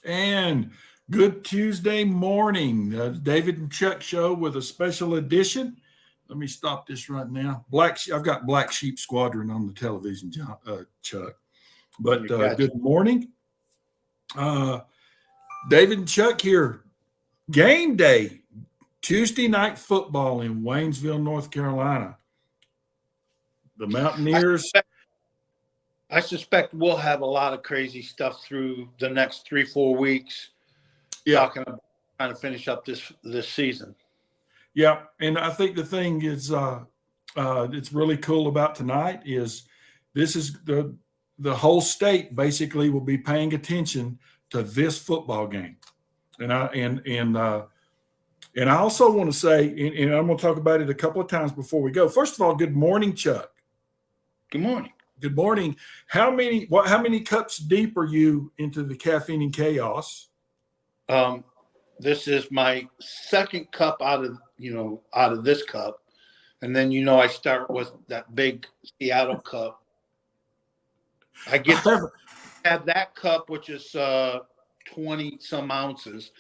And good Tuesday morning, David and Chuck show with a special edition. Let me stop this right now. I've got Black Sheep Squadron on the television, Chuck. But Gotcha. good morning, uh, David and Chuck here. Game day, Tuesday night football in Waynesville, North Carolina. The I Mountaineers. suspect, I suspect we'll have a lot of crazy stuff through the next 3-4 weeks, Yeah, talking about trying to finish up this season. yeah, and I think the thing is, it's really cool about tonight is this is the whole state basically will be paying attention to this football game, and I also want to say, and I'm going to talk about it a couple of times before we go. First of all, good morning, Chuck. Good morning. Good morning. How many cups deep are you into the caffeine and chaos? This is my second cup out of this cup, and then I start with that big Seattle cup. I get to have that cup, which is 20 some ounces.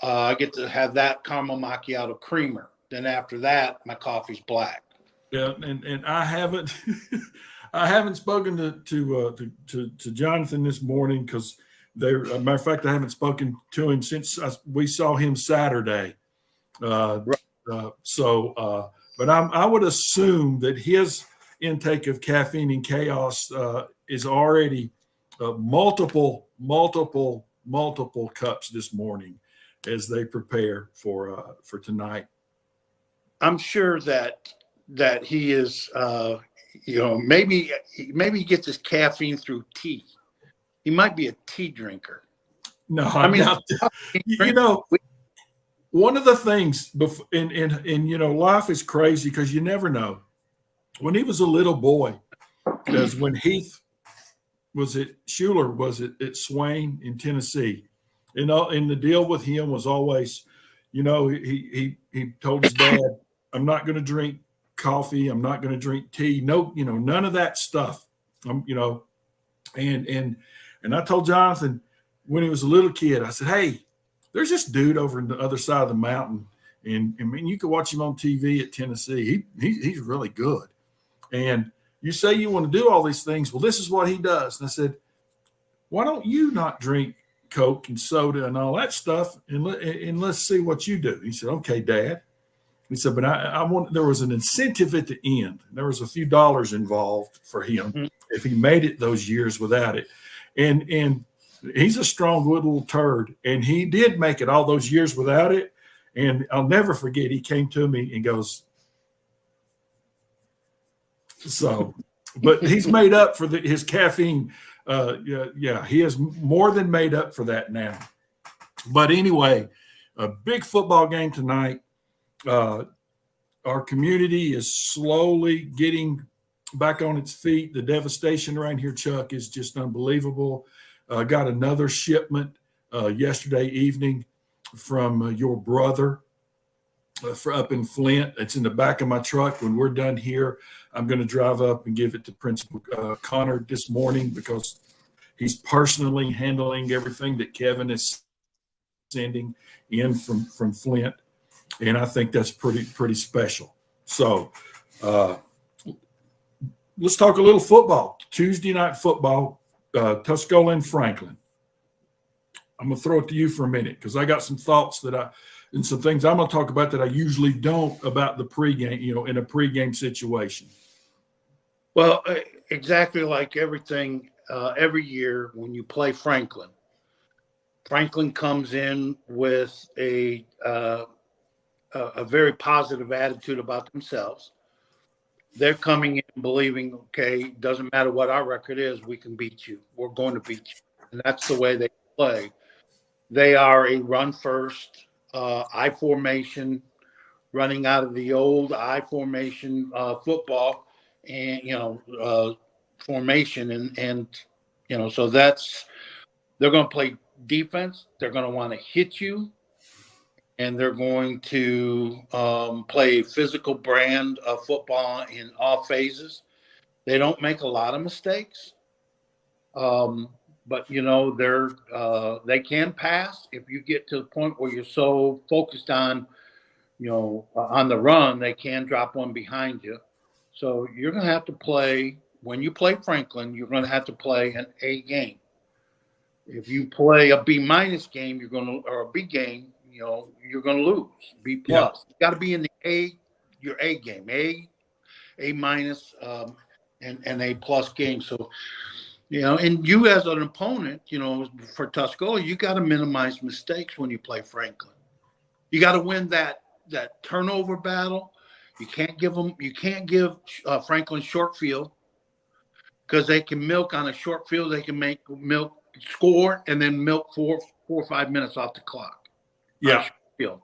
I get to have that caramel macchiato creamer. Then after that, my coffee's black. Yeah, and I haven't I haven't spoken to Jonathan this morning because a matter of fact I haven't spoken to him since we saw him Saturday. Uh, Right. but I would assume that his intake of caffeine and chaos is already multiple cups this morning as they prepare for tonight. I'm sure that he is. Maybe he gets his caffeine through tea. He might be a tea drinker. No, I I mean, doubt that. You know, one of the things in life is crazy because you never know. When he was a little boy, because when Heath was at Schuler was at Swain in Tennessee, and the deal with him was always, he told his dad, "I'm not going to drink coffee. I'm not going to drink tea. No, none of that stuff." And I told Jonathan when he was a little kid, I said, "Hey, there's this dude over in the other side of the mountain, and I mean, you can watch him on TV at Tennessee. He's really good. And you say you want to do all these things. Well, this is what he does." And I said, "Why don't you not drink Coke and soda and all that stuff, and let's see what you do?" He said, "Okay, Dad." He said, "But I want." There was an incentive at the end. There was a few dollars involved for him Mhm. if he made it those years without it, and he's a strong little turd, and he did make it all those years without it. And I'll never forget. He came to me and goes, "So, but he's made up for his caffeine. Yeah, he has more than made up for that now." But anyway, a big football game tonight. Uh, our community is slowly getting back on its feet. The devastation around here, Chuck, is just unbelievable. Got another shipment yesterday evening from your brother for up in Flint. It's in the back of my truck. When we're done here, I'm going to drive up and give it to Principal Connor this morning because he's personally handling everything that Kevin is sending in from Flint, and I think that's pretty special. So uh, let's talk a little football. Tuesday night football, Tuscola and Franklin. I'm going to throw it to you for a minute because I got some thoughts and some things I'm going to talk about that I usually don't about the pregame, in a pregame situation. Well, exactly like everything. Every year when you play Franklin, Franklin comes in with a very positive attitude about themselves. They're coming in believing, okay, doesn't matter what our record is, we can beat you. We're going to beat you, and that's the way they play. They are a run first I formation, running out of the old I formation football, and formation, and so they're going to play defense. They're going to want to hit you, and they're going to play a physical brand of football in all phases. They don't make a lot of mistakes. but they can pass if you get to the point where you're so focused on on the run, they can drop one behind you. So you're going to have to play when you play Franklin. You're going to have to play an A game. If you play a B minus game, or a B game, you're going to lose. B plus. You got to be in your A game, A minus, and A plus game. So and you as an opponent, for Tuscola, you got to minimize mistakes when you play Franklin. You got to win that turnover battle. You can't give Franklin short field, because they can milk on a short field. They can milk score and then milk 4 or 5 minutes off the clock. Yeah. Field.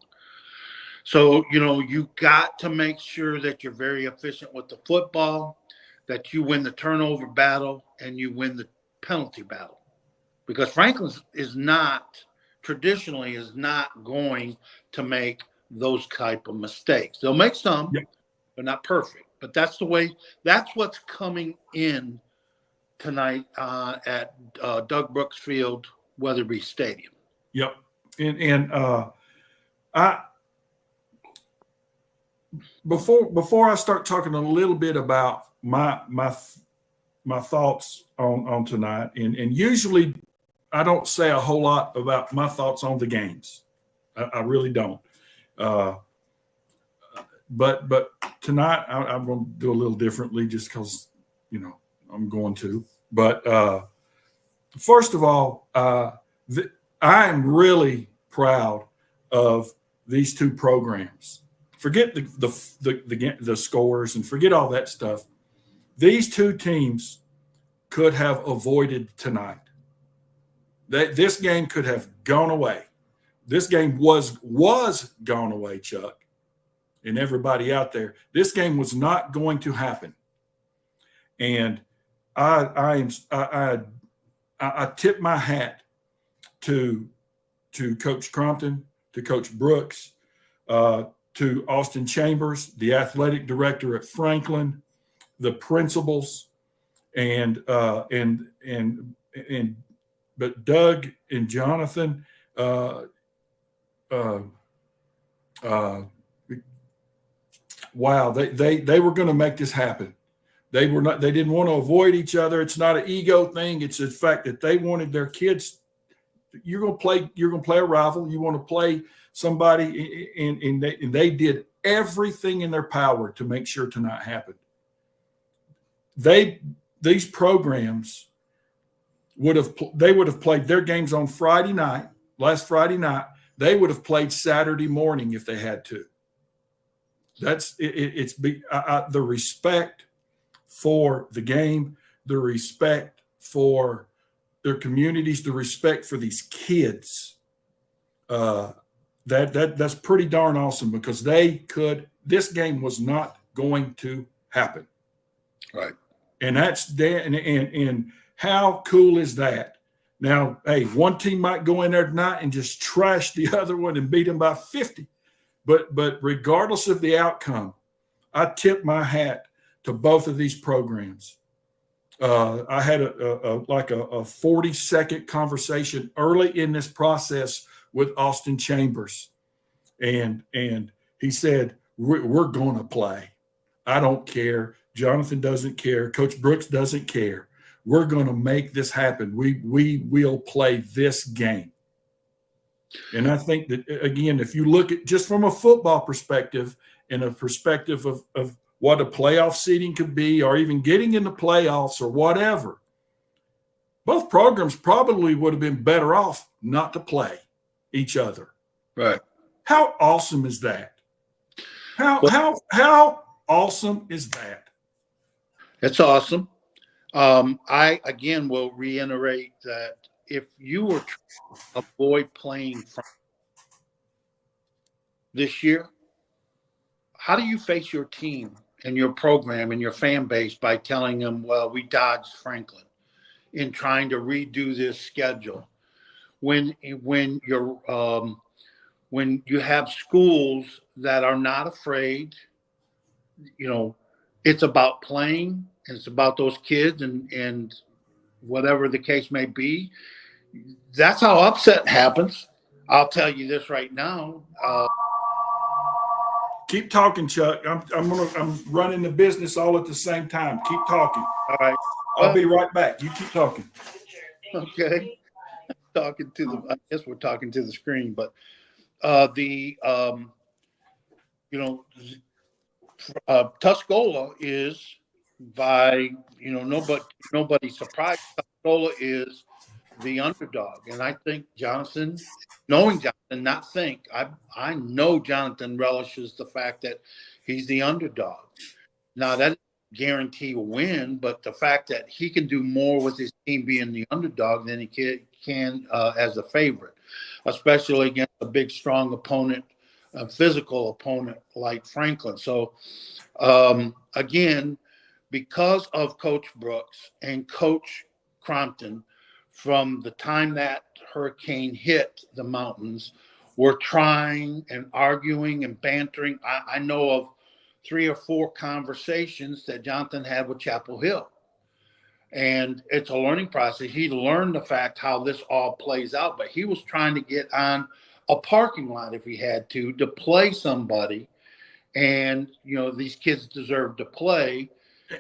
So you got to make sure that you're very efficient with the football, that you win the turnover battle and you win the penalty battle, because Franklin is not going to make those type of mistakes. They'll make some, but not perfect. But that's the way. That's what's coming in tonight at Doug Brooks Field, Weatherby Stadium. Yep. And I before I start talking a little bit about my thoughts on tonight, and usually I don't say a whole lot about my thoughts on the games. I really don't. But tonight I'm going to do a little differently, just because I'm going to. But first of all, I am really proud of these two programs. Forget the scores and forget all that stuff. These two teams could have avoided tonight. This game could have gone away. This game was gone away, Chuck, and everybody out there. This game was not going to happen. And I tip my hat to Coach Crompton, to Coach Brooks, to Austin Chambers, the athletic director at Franklin, the principals, but Doug and Jonathan, wow, they were going to make this happen. They didn't want to avoid each other. It's not an ego thing. It's the fact that they wanted their kids. You're going to play a rival. You want to play somebody, and they did everything in their power to make sure tonight happened. These programs would have played their games on Friday night, last Friday night. They would have played Saturday morning if they had to. That's it. The respect for the game, the respect for their communities, the respect for these kids. That's pretty darn awesome, because this game was not going to happen. Right. And and how cool is that? Now, hey, one team might go in there tonight and just trash the other one and beat them by 50. But regardless of the outcome, I tip my hat to both of these programs. I had a 40-second conversation early in this process with Austin Chambers, and he said, we're going to play. I don't care. Jonathan doesn't care. Coach Brooks doesn't care. We're going to make this happen. We will play this game. And I think that, again, if you look at just from a football perspective and a perspective of what a playoff seeding could be, or even getting in the playoffs or whatever, both programs probably would have been better off not to play each other. Right. How awesome is that? How awesome is that? It's awesome. I, again, will reiterate that if you were to avoid playing this year, how do you face your team and your program and your fan base by telling them, well, we dodged Franklin in trying to redo this schedule? When you have schools that are not afraid, it's about playing, and it's about those kids, and whatever the case may be. That's how upset happens. I'll tell you this right now. Keep talking, Chuck. I'm running the business all at the same time. Keep talking. All right. I'll Well, be right back. You keep talking. okay. Talking to the, I guess we're talking to the screen, but the you know, Tuscola is by nobody's surprised. Tuscola is the underdog, and I think Jonathan, knowing Jonathan, not think I know Jonathan relishes the fact that he's the underdog. Now that guarantee a win, but the fact that he can do more with his team being the underdog than he can as a favorite, especially against a big, strong opponent, a physical opponent like Franklin. So again, because of Coach Brooks and Coach Crompton, from the time that hurricane hit the mountains, we're trying and arguing and bantering. I know of 3 or 4 conversations that Jonathan had with Chapel Hill. And it's a learning process. He learned the fact how this all plays out, but he was trying to get on a parking lot if he had to play somebody. And, these kids deserve to play.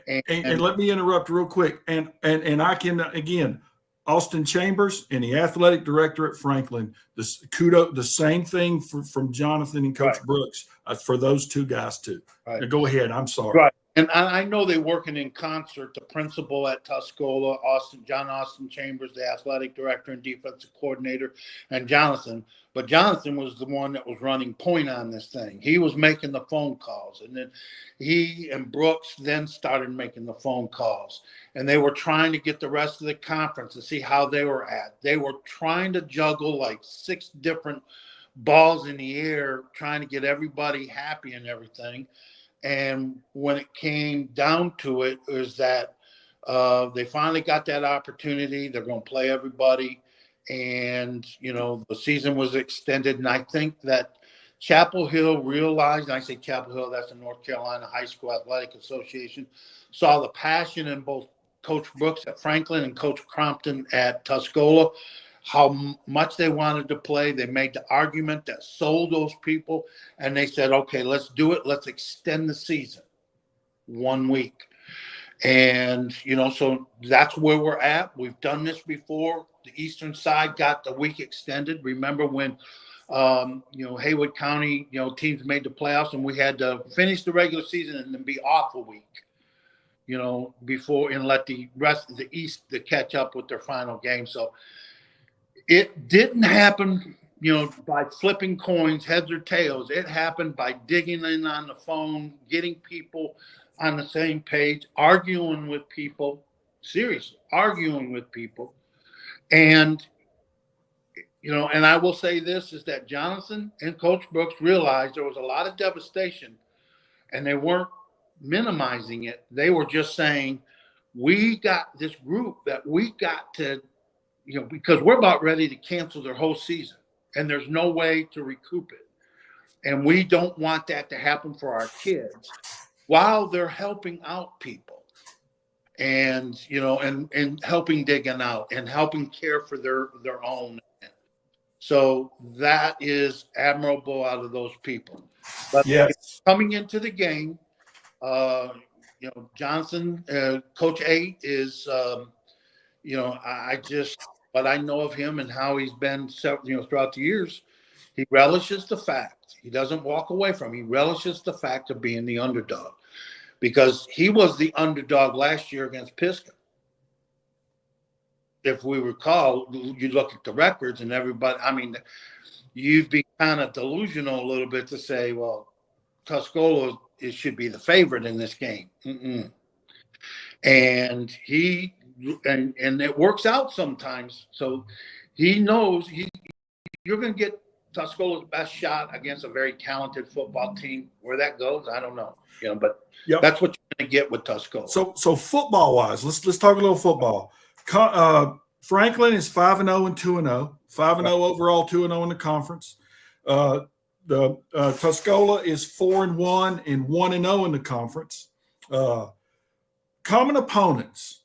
And let me interrupt real quick. And I can, again, Austin Chambers and the athletic director at Franklin, the same thing from Jonathan and Coach Right. Brooks for those two guys too. Right. Now, go ahead. I'm sorry. Right. And I know they're working in concert, the principal at Tuscola, John Austin Chambers, the athletic director and defensive coordinator, and Jonathan. But Jonathan was the one that was running point on this thing. He was making the phone calls. And then he and Brooks then started making the phone calls. And they were trying to get the rest of the conference to see how they were at. They were trying to juggle like 6 different balls in the air, trying to get everybody happy and everything. And when it came down to it, is that they finally got that opportunity. They're going to play everybody. And, the season was extended. And I think that Chapel Hill realized, and I say Chapel Hill, that's the North Carolina High School Athletic Association, saw the passion in both Coach Brooks at Franklin and Coach Crompton at Tuscola, how much they wanted to play. They made the argument that sold those people, and they said, okay, let's do it. Let's extend the season 1 week. And, so that's where we're at. We've done this before. The eastern side got the week extended. Remember when, Haywood County, teams made the playoffs and we had to finish the regular season and then be off a week, before, and let the rest of the East to catch up with their final game. So it didn't happen, by flipping coins, heads or tails. It happened by digging in on the phone, getting people on the same page, arguing with people, seriously, arguing with people. And, and I will say this, is that Jonathan and Coach Brooks realized there was a lot of devastation, and they weren't minimizing it. They were just saying, we got this group that we got to, because we're about ready to cancel their whole season, and there's no way to recoup it. And we don't want that to happen for our kids while they're helping out people and, and helping digging out and helping care for their own. So that is admirable out of those people. But yes, coming into the game, Johnson, Coach A is, what I know of him and how he's been, throughout the years, he relishes the fact. He doesn't walk away from it. He relishes the fact of being the underdog, because he was the underdog last year against Pisgah. If we recall, you look at the records and everybody, you'd be kind of delusional a little bit to say, well, Tuscola should be the favorite in this game. Mm-mm. And and it works out sometimes. So he knows you're going to get Tuscola's best shot against a very talented football team. Where that goes, I don't know. But yep. That's what you're going to get with Tuscola. So football wise, let's talk a little football. Franklin is 5-0 and 2-0, 5-0 overall, 2-0 in the conference. The Tuscola is 4-1 and 1-0 in the conference. Common opponents.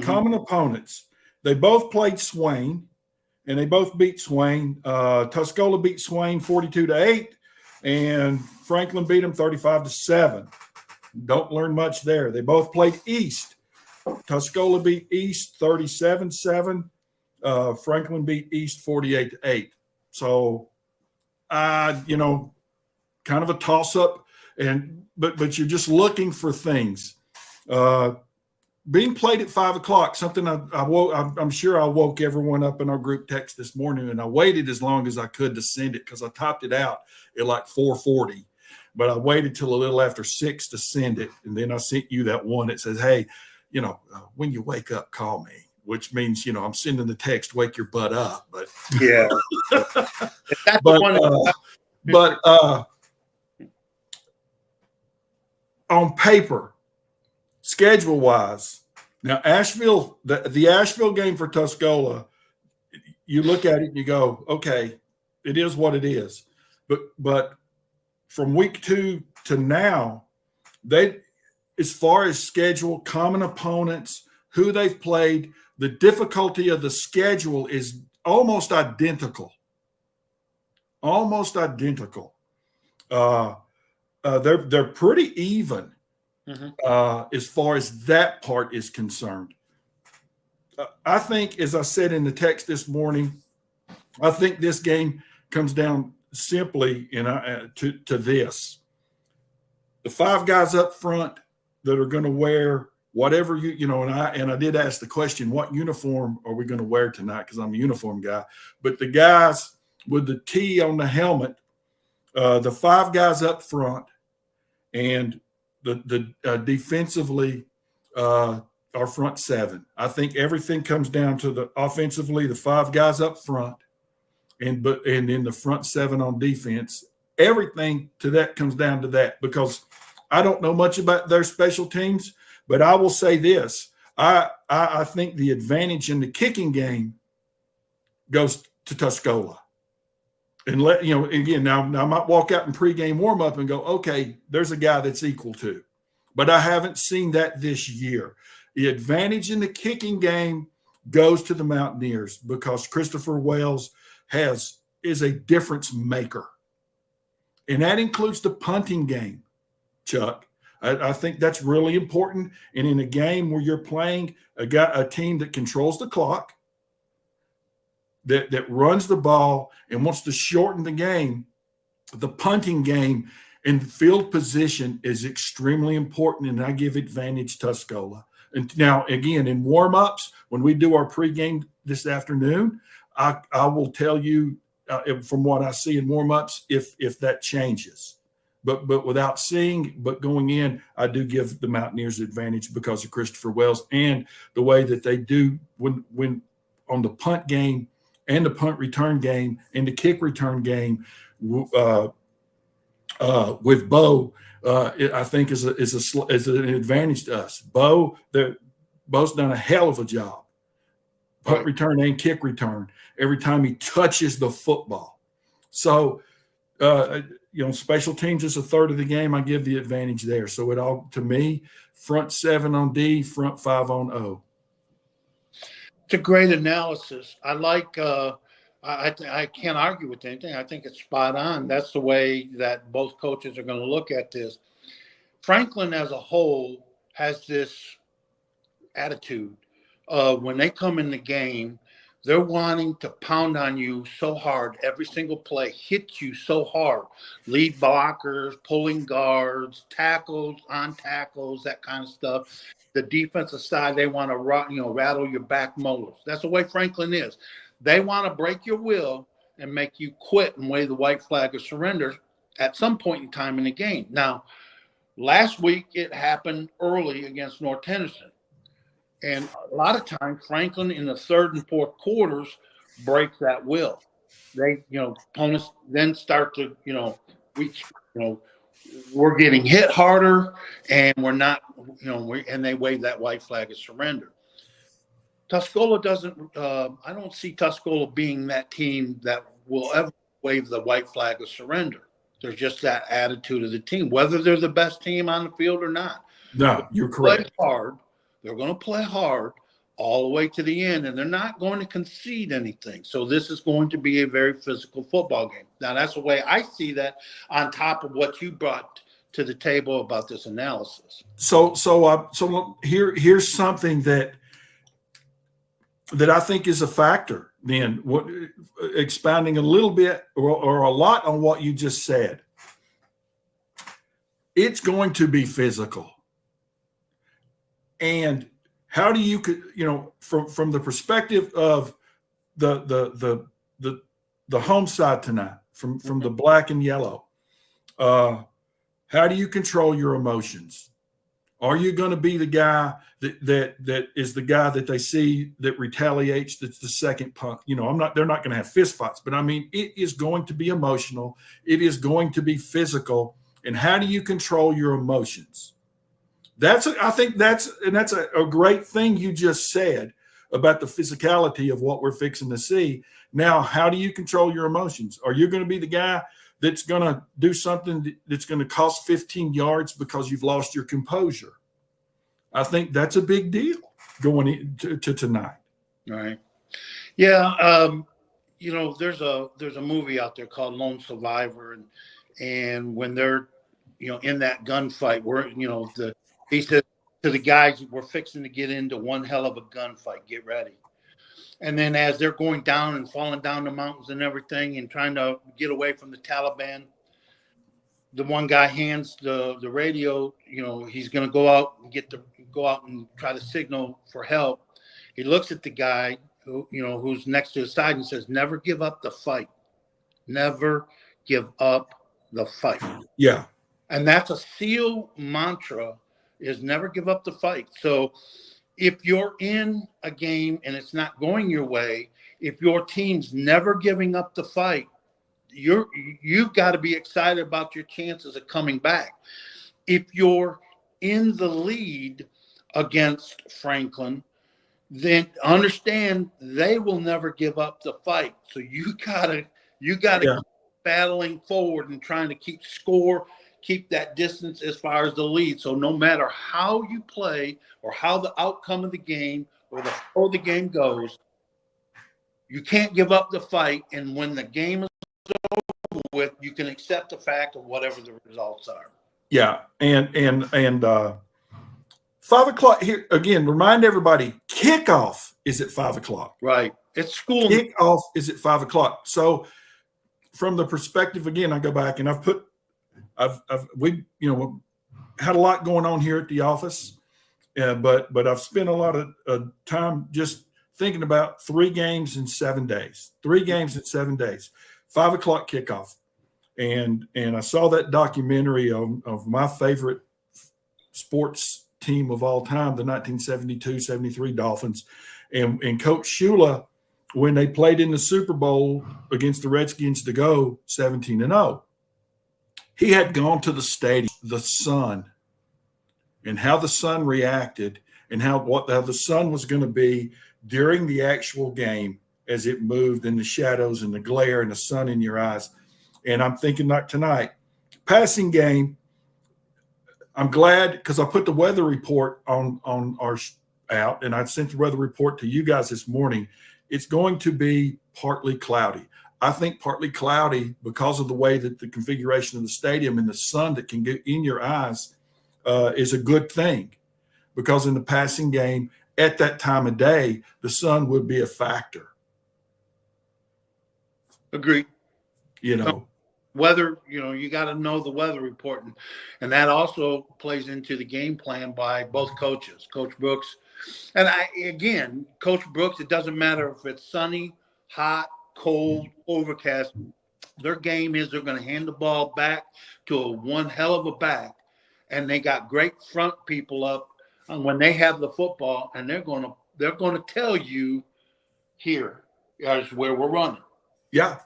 Common opponents. They both played Swain, and they both beat Swain. Tuscola beat Swain 42-8, and Franklin beat them 35-7. Don't learn much there. They both played East. Tuscola beat East 37-7. Franklin beat East 48-8. So, kind of a toss-up, but you're just looking for things. Being played at 5 o'clock, something I'm sure I woke everyone up in our group text this morning, and I waited as long as I could to send it because I topped it out at like 4:40, but I waited till a little after 6 to send it, and then I sent you that one that says, "Hey, when you wake up, call me," which means I'm sending the text, "Wake your butt up." But yeah, but on paper, schedule-wise, now Asheville, the Asheville game for Tuscola, you look at it and you go, okay, it is what it is. But from week 2 to now, as far as schedule, common opponents, who they've played, the difficulty of the schedule is almost identical. Almost identical. They're pretty even. As far as that part is concerned. I think, as I said in the text this morning, I think this game comes down simply to this. The 5 guys up front that are going to wear whatever and I did ask the question, what uniform are we going to wear tonight? Because I'm a uniform guy. But the guys with the T on the helmet, the 5 guys up front, and the defensively, our front 7. I think everything comes down to the offensively, the 5 guys up front, and then the front 7 on defense. Everything to that comes down to that, because I don't know much about their special teams, but I will say this: I think the advantage in the kicking game goes to Tuscola. And again, now I might walk out in pregame warm-up and go, okay, there's a guy that's equal to. But I haven't seen that this year. The advantage in the kicking game goes to the Mountaineers because Christopher Wells is a difference maker. And that includes the punting game, Chuck. I think that's really important. And in a game where you're playing a team that controls the clock, that runs the ball and wants to shorten the game, the punting game and field position is extremely important, and I give advantage Tuscola. And now, again, in warm-ups, when we do our pregame this afternoon, I will tell you from what I see in warm-ups if that changes. But going in, I do give the Mountaineers advantage because of Christopher Wells and the way that they do when on the punt game and the punt return game and the kick return game with Bo, I think is an advantage to us. Bo's done a hell of a job, punt return and kick return, every time he touches the football. So, special teams is a third of the game. I give the advantage there. So to me, front 7 on D, front 5 on O. It's a great analysis. I like. I can't argue with anything. I think it's spot on. That's the way that both coaches are going to look at this. Franklin as a whole has this attitude of when they come in the game, they're wanting to pound on you so hard. Every single play hits you so hard. Lead blockers, pulling guards, tackles, on tackles, that kind of stuff. The defensive side, they want to rattle your back molars. That's the way Franklin is. They want to break your will and make you quit and wave the white flag of surrender at some point in time in the game. Now, last week it happened early against North Tennessee. And a lot of times, Franklin in the third and fourth quarters breaks that will. They, opponents then start to, we're getting hit harder, and we're not, and they wave that white flag of surrender. Tuscola doesn't. I don't see Tuscola being that team that will ever wave the white flag of surrender. There's just that attitude of the team, whether they're the best team on the field or not. No, you're correct. Play hard. They're going to play hard, all the way to the end, and they're not going to concede anything. So this is going to be a very physical football game. Now, that's the way I see that, on top of what you brought to the table about this analysis. So here's something that I think is a factor. Then, what, expounding a little bit or a lot on what you just said, it's going to be physical. And how do you, from the perspective of the home side tonight, from the black and yellow, how do you control your emotions? Are you going to be the guy that is the guy that they see that retaliates? That's the second punk. They're not going to have fist fights, but I mean, it is going to be emotional. It is going to be physical. And how do you control your emotions? I think that's a great thing you just said about the physicality of what we're fixing to see. Now, how do you control your emotions? Are you going to be the guy that's going to do something that's going to cost 15 yards because you've lost your composure? I think that's a big deal going into tonight. All right. Yeah. There's a movie out there called Lone Survivor, and when they're, in that gunfight where, he said to the guys, we're fixing to get into one hell of a gunfight. Get ready. And then as they're going down and falling down the mountains and everything and trying to get away from the Taliban, the one guy hands the radio, he's going to go out and try to signal for help. He looks at the guy who's next to his side and says, never give up the fight. Never give up the fight. Yeah. And that's a SEAL mantra, is never give up the fight. So if you're in a game and it's not going your way, if your team's never giving up the fight, you've got to be excited about your chances of coming back. If you're in the lead against Franklin, then understand they will never give up the fight. So you gotta keep battling forward and trying to keep that distance as far as the lead. So no matter how you play or how the outcome of the game or the flow of the game goes, you can't give up the fight. And when the game is over with, you can accept the fact of whatever the results are. Yeah. And 5 o'clock here again, remind everybody, kickoff is at 5 o'clock. Right. It's school. Kickoff is at 5 o'clock. So from the perspective, again, I go back and we had a lot going on here at the office, but I've spent a lot of time just thinking about 3 games in 7 days, 3 games in 7 days, 5 o'clock kickoff. And I saw that documentary of my favorite sports team of all time, the 1972-73 Dolphins, and Coach Shula, when they played in the Super Bowl against the Redskins to go 17-0. He had gone to the stadium, the sun, and how the sun reacted, and how the sun was going to be during the actual game as it moved in the shadows and the glare and the sun in your eyes. And I'm thinking, like tonight, passing game, I'm glad because I put the weather report on our out, and I sent the weather report to you guys this morning. It's going to be partly cloudy. I think partly cloudy because of the way that the configuration of the stadium and the sun that can get in your eyes is a good thing, because in the passing game at that time of day, the sun would be a factor. Agreed. Weather, you got to know the weather report, and that also plays into the game plan by both coaches, Coach Brooks. And Coach Brooks, it doesn't matter if it's sunny, hot, cold, overcast. Their game is they're going to hand the ball back to a one hell of a back, and they got great front people up when they have the football, and they're going to tell you, here is where we're running. Yeah.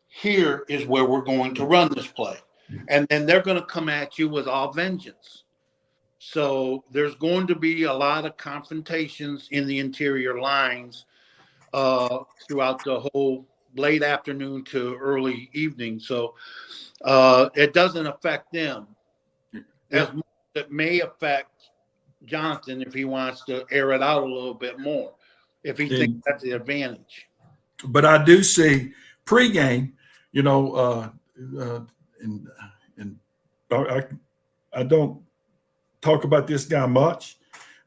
Here is where we're going to run this play. And then they're going to come at you with all vengeance. So there's going to be a lot of confrontations in the interior lines throughout the whole late afternoon to early evening. So it doesn't affect them as much as it may affect Jonathan if he wants to air it out a little bit more, if he thinks that's the advantage. But I do see pregame, you know, and I don't talk about this guy much,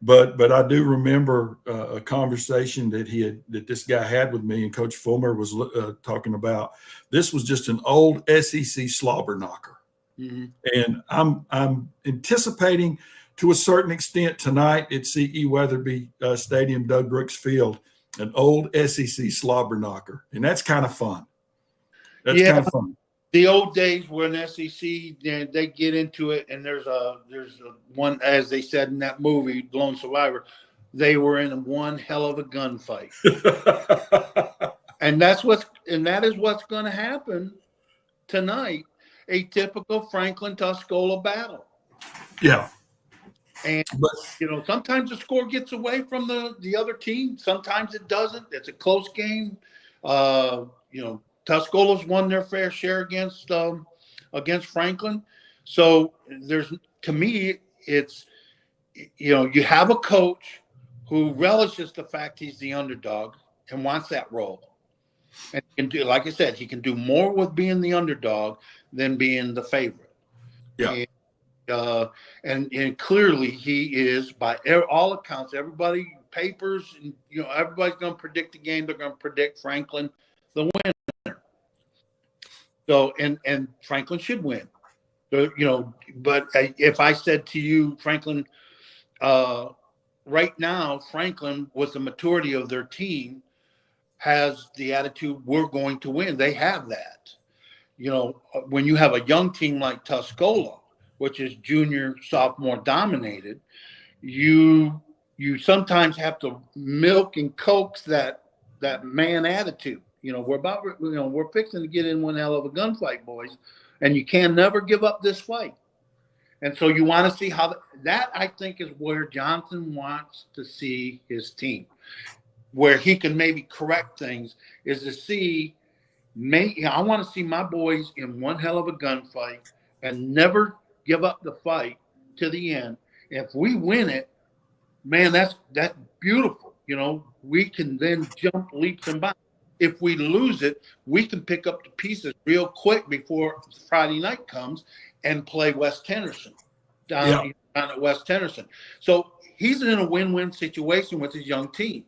but I do remember a conversation that this guy had with me, and Coach Fulmer was talking about. This was just an old SEC slobber knocker, and I'm anticipating to a certain extent tonight at CE Weatherby Stadium, Doug Brooks Field, an old SEC slobber knocker, and that's kind of fun. That's kind of fun. The old days when SEC, they get into it, and there's a one, as they said in that movie, Lone Survivor, they were in one hell of a gunfight. and that is what's going to happen tonight, a typical Franklin Tuscola battle. Yeah. And, sometimes the score gets away from the other team. Sometimes it doesn't. It's a close game. Tuscola's won their fair share against Franklin. So to me, it's, you have a coach who relishes the fact he's the underdog and wants that role. And he can do, like I said, he can do more with being the underdog than being the favorite. Yeah. And clearly he is, by all accounts, everybody, papers, and everybody's going to predict the game. They're going to predict Franklin the winner. So and Franklin should win. But if I said to you, Franklin, right now, Franklin, with the maturity of their team, has the attitude, we're going to win. They have that. When you have a young team like Tuscola, which is junior, sophomore dominated, you sometimes have to milk and coax that man attitude. We're fixing to get in one hell of a gunfight, boys, and you can never give up this fight. And so you want to see how that I think is where Johnson wants to see his team, where he can maybe correct things, is to see. I want to see my boys in one hell of a gunfight and never give up the fight to the end. If we win it, man, that's beautiful. We can then jump leaps and bounds. If we lose it, we can pick up the pieces real quick before Friday night comes and play West Tennyson down at West Tennyson. So he's in a win-win situation with his young team.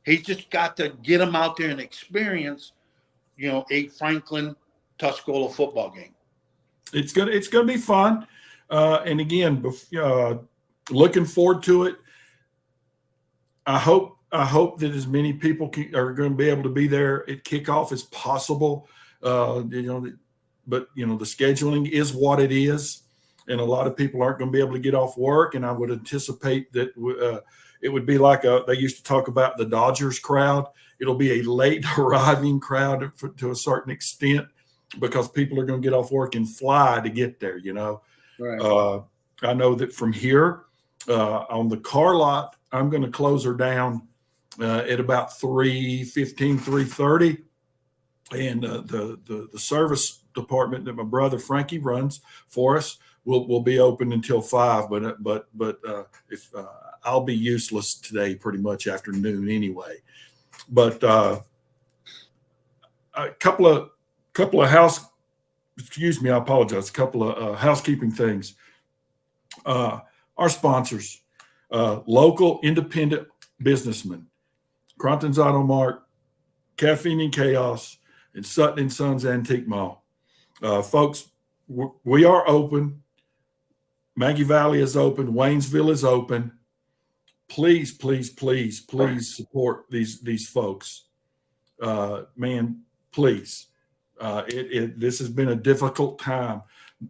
He's just got to get them out there and experience, a Franklin Tuscola football game. It's gonna be fun, and again, looking forward to it. I hope that as many people are going to be able to be there at kickoff as possible. But the scheduling is what it is, and a lot of people aren't going to be able to get off work. And I would anticipate that it would be like they used to talk about the Dodgers crowd. It'll be a late arriving crowd to a certain extent, because people are going to get off work and fly to get there. Right. I know that from here on the car lot, I'm going to close her down at about 3:15, 3:30, and the service department that my brother Frankie runs for us will be open until 5. But if I'll be useless today, pretty much after noon anyway. But a couple of I apologize. A couple of housekeeping things. Our sponsors, local independent businessmen, Cronton's Auto Mart, Caffeine and Chaos, and Sutton and Sons Antique Mall. Folks, we are open. Maggie Valley is open. Waynesville is open. Please, please, please, please support these folks. Man, please. This has been a difficult time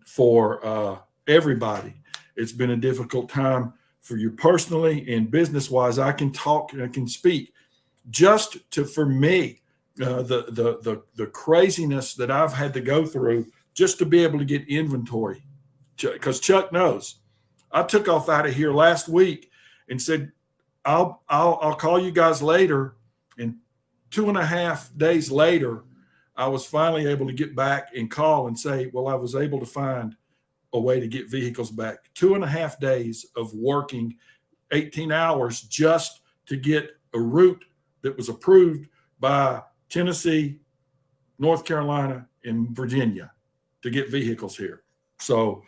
for everybody. It's been a difficult time for you personally and business-wise. I can talk and I can speak. For me, the craziness that I've had to go through just to be able to get inventory, because Chuck knows. I took off out of here last week and said, I'll call you guys later. And 2.5 days later, I was finally able to get back and call and say, well, I was able to find a way to get vehicles back. 2.5 days of working 18 hours just to get a route that was approved by Tennessee, North Carolina, and Virginia to get vehicles here. So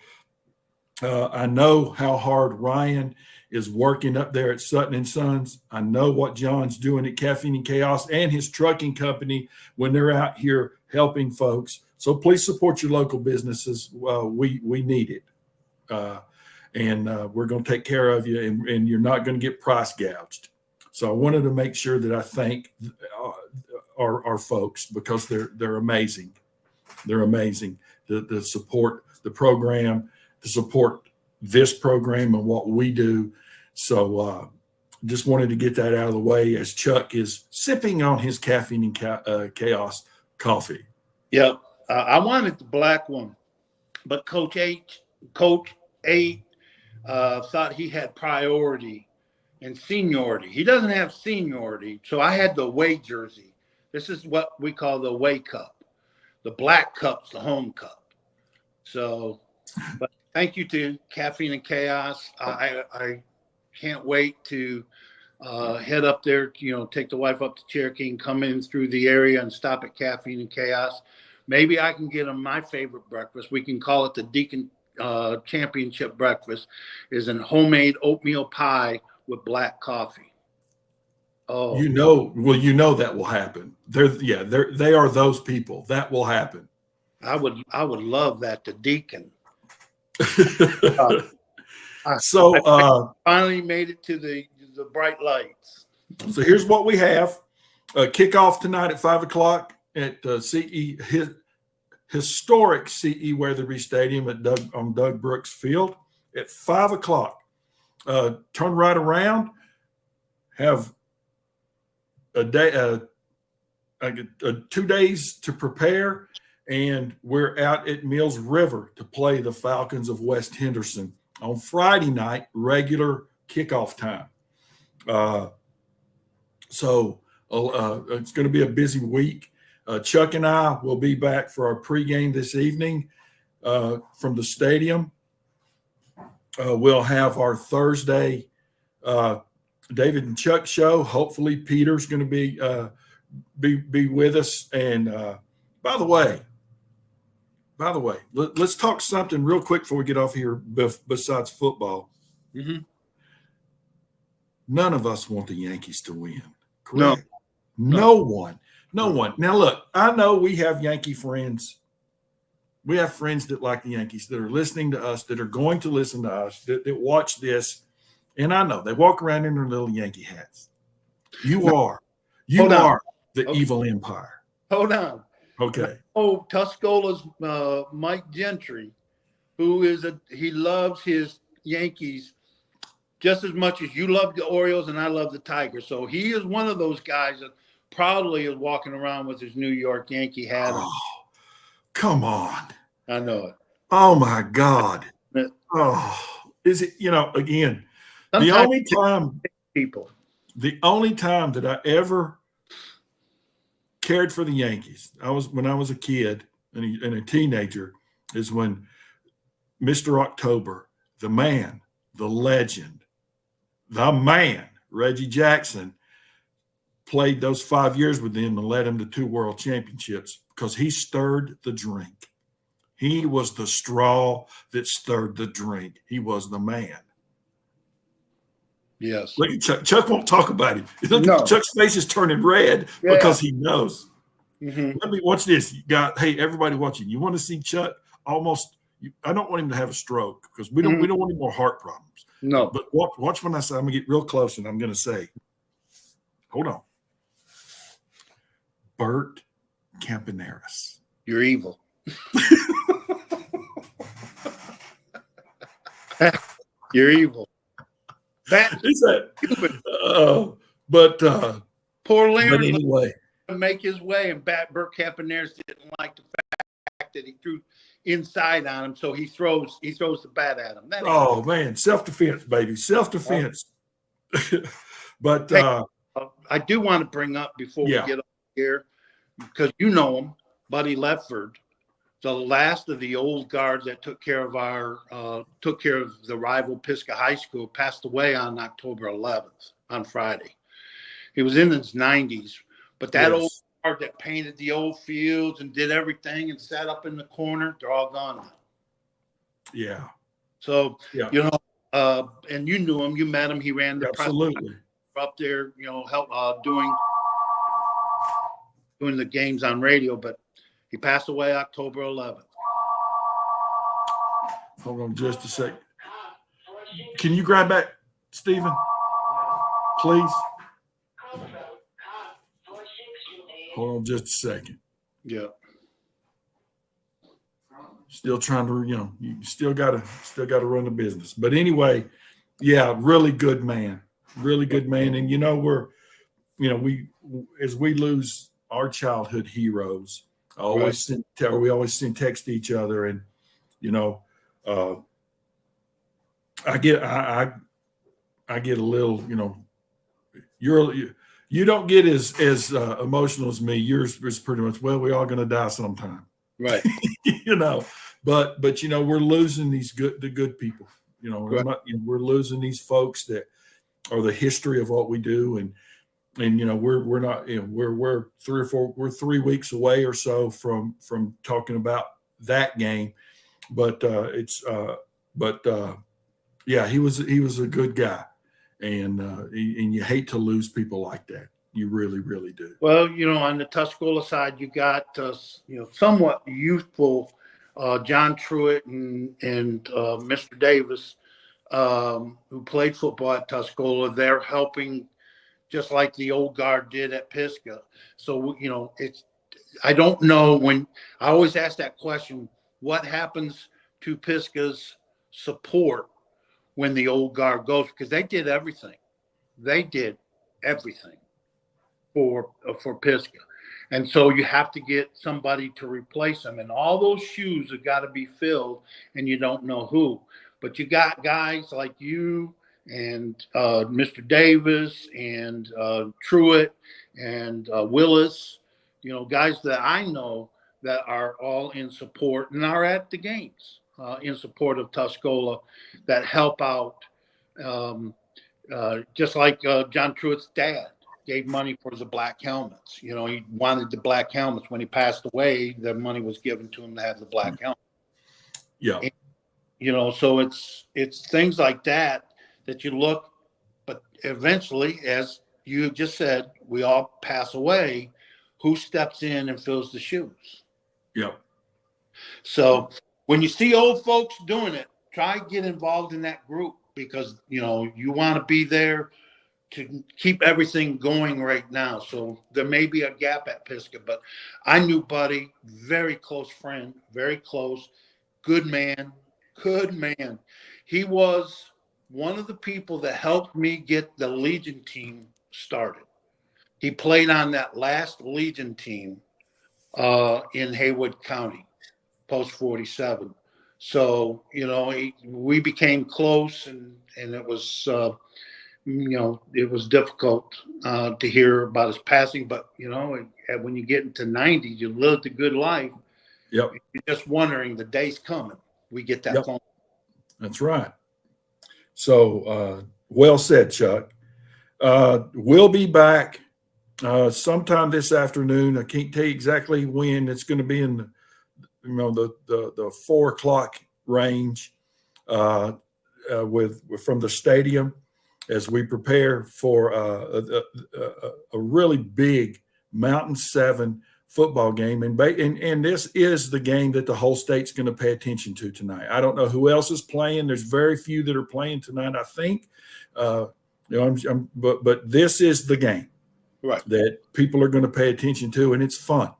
I know how hard Ryan is working up there at Sutton and Sons. I know what John's doing at Caffeine and Chaos and his trucking company when they're out here helping folks. So please support your local businesses. We need it. And we're going to take care of you, and you're not going to get price gouged. So I wanted to make sure that I thank our folks, because they're amazing. They're amazing to support the program, to support this program and what we do. So just wanted to get that out of the way as Chuck is sipping on his Caffeine and Chaos coffee. Yep. I wanted the black one, but Coach A thought he had priority and seniority. He doesn't have seniority, so I had the away jersey. This is what we call the away cup. The black cup's the home cup. So, but thank you to Caffeine and Chaos. I can't wait to head up there, take the wife up to Cherokee and come in through the area and stop at Caffeine and Chaos. Maybe I can get them my favorite breakfast. We can call it the Deacon Championship breakfast. Is a homemade oatmeal pie with black coffee. Oh, that will happen. They are those people. That will happen. I would love that. The Deacon. So finally made it to the bright lights. So here's what we have: kickoff tonight at 5:00 at historic CE Weatherby Stadium on Doug Brooks Field at 5:00. Turn right around. Have a day, 2 days to prepare, and we're out at Mills River to play the Falcons of West Henderson on Friday night, regular kickoff time. So it's going to be a busy week. Chuck and I will be back for our pregame this evening from the stadium. We'll have our Thursday David and Chuck show. Hopefully Peter's going to be with us. And by the way, let's talk something real quick before we get off here. Besides football, none of us want the Yankees to win. Correct? No one. Now look, I know we have Yankee friends. We have friends that like the Yankees, that are listening to us, that are going to listen to us, that watch this. And I know they walk around in their little Yankee hats. You are the evil empire. Hold on. Okay. Oh, Tuscola's Mike Gentry, he loves his Yankees just as much as you love the Orioles and I love the Tigers. So he is one of those guys that proudly is walking around with his New York Yankee hat on. Oh, come on. I know it. Oh my God. Oh, is it, again, the only time that I ever cared for the Yankees, when I was a kid and a teenager, is when Mr. October, the man, the legend, the man, Reggie Jackson, played those 5 years with them and led them to 2 world championships, because he stirred the drink. He was the straw that stirred the drink. He was the man. Yes. Look at Chuck. Chuck won't talk about him. No. Chuck's face is turning red because he knows. Mm-hmm. Let me watch this. Hey, everybody watching. You want to see Chuck almost? I don't want him to have a stroke, because we don't want any more heart problems. No. But watch when I say, I'm gonna get real close and I'm gonna say, hold on. Bert Campaneris. You're evil. You're evil. That is that. But poor Larry. But anyway, make his way, and Bert Campaneris didn't like the fact that he threw inside on him, so he throws the bat at him. Man, self-defense, baby, self-defense. But hey, I do want to bring up before we get up here, because you know him, Buddy Lefford, the last of the old guard that took care of the rival Pisgah High School passed away on October 11th, on Friday. He was in his 90s, but that old Yes. guard that painted the old fields and did everything and sat up in the corner, they're all gone now. Yeah. So, Yeah. And you knew him, you met him. He ran the press Absolutely. up there, help doing the games on radio, but he passed away October 11th. Hold on just a second. Can you grab that, Stephen? Please. Hold on just a second. Yeah. Still trying to, you still gotta run the business. But anyway, yeah, really good man. Really good man. And as we lose our childhood heroes, we always send text to each other, and I get a little, you don't get as emotional as me. Yours is pretty much, well, we all going to die sometime, Right. But we're losing the good people. Right. We're losing these folks that are the history of what we do, and we're not, we're 3 weeks away or so from talking about that game, but yeah, he was a good guy, and you hate to lose people like that. You really, really do. Well, on the Tuscola side, you got somewhat youthful John Truitt and Mr. Davis, who played football at Tuscola. They're helping, just like the old guard did at Pisgah. So I don't know, when I always ask that question, what happens to Pisgah's support when the old guard goes, because they did everything. They did everything for Pisgah. And so you have to get somebody to replace them. And all those shoes have got to be filled, and you don't know who. But you got guys like you and Mr. Davis and Truitt and Willis, guys that I know that are all in support and are at the games in support of Tuscola, that help out. Just like John Truitt's dad gave money for the black helmets. He wanted the black helmets. When he passed away, the money was given to him to have the black helmet. Yeah. And, so it's things like that you look, but eventually, as you just said, we all pass away. Who steps in and fills the shoes? Yeah. So when you see old folks doing it, try to get involved in that group, because, you want to be there to keep everything going right now. So there may be a gap at Pisgah, but I knew Buddy, very close friend, very close, good man. He was one of the people that helped me get the Legion team started. He played on that last Legion team in Haywood County, post 47. So, we became close, and it was, it was difficult to hear about his passing, but when you get into 90s, you lived a good life. Yep. You're just wondering, the day's coming. We get that phone. That's right. So well said, Chuck. We'll be back sometime this afternoon. I can't tell you exactly when. It's going to be in the 4 o'clock range from the stadium, as we prepare for a really big Mountain 7 football game. And this is the game that the whole state's going to pay attention to tonight. I don't know who else is playing. There's very few that are playing tonight, I think. But this is the game, right, that people are going to pay attention to, and it's fun.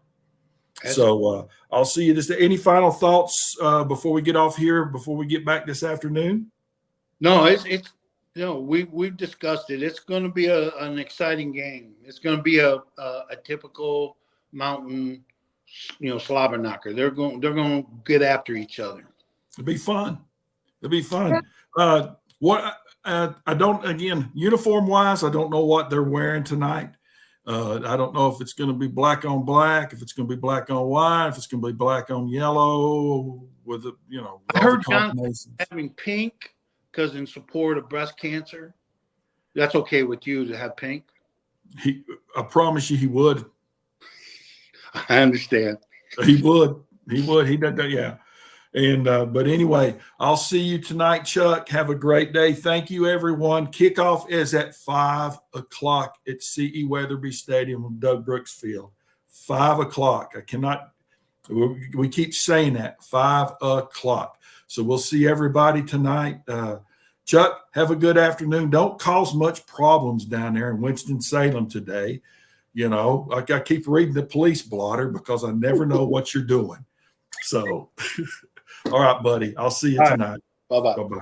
So I'll see you this day. Any final thoughts before we get off here, before we get back this afternoon? No, it's we've discussed it. It's going to be an exciting game. It's going to be a typical Mountain, slobber knocker. They're going to get after each other. It'll be fun. I don't, again, uniform wise, I don't know what they're wearing tonight. I don't know if it's going to be black on black, if it's going to be black on white, if it's going to be black on yellow with the, I all heard the John combinations. having pink because in support of breast cancer. That's okay with you to have pink? I promise you he would. I understand. He would. He would. He does that. Yeah. And but anyway, I'll see you tonight, Chuck. Have a great day. Thank you, everyone. Kickoff is at 5:00 at CE Weatherby Stadium on Doug Brooks Field. 5:00. I cannot. We keep saying that 5:00. So we'll see everybody tonight. Chuck, have a good afternoon. Don't cause much problems down there in Winston-Salem today. I keep reading the police blotter because I never know what you're doing. So, all right, buddy. I'll see you tonight. Bye-bye. Bye-bye.